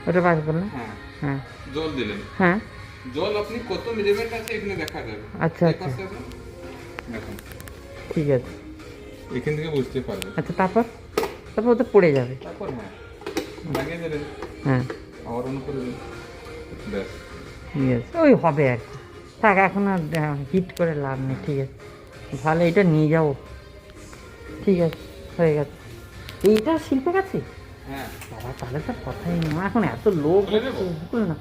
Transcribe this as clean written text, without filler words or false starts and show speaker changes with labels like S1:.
S1: ওটা বার করলে
S2: হ্যাঁ
S1: হ্যাঁ
S2: জল দিলেন,
S1: হ্যাঁ
S2: জল আপনি কত মেজারমেন্ট আছে এখানে দেখা যাবে।
S1: আচ্ছা
S2: এই
S1: আচ্ছা
S2: পাশে আছে, দেখুন
S1: ঠিক আছে।
S2: এখান থেকে বুঝতে পারবেন।
S1: আচ্ছা তারপর তারপর ওটা পড়ে যাবে।
S2: তারপর হ্যাঁ লাগিয়ে দিলেন,
S1: হ্যাঁ
S2: আবার অন করে দিন, ব্যাস।
S1: ঠিক আছে, ওই হবে আর কি। থাক এখন আর হিট করে লাভ নেই, ঠিক আছে। ভালো, এটা নিয়ে যাবো। ঠিক আছে, হয়ে গেছে। এইটা শিল্পে গেছে
S2: হ্যাঁ
S1: বাবা, তাহলে তো কথাই নেই। আমার এখন এত লোভ
S2: খুলে দেবো?
S1: হচ্ছে, বুঝলো না।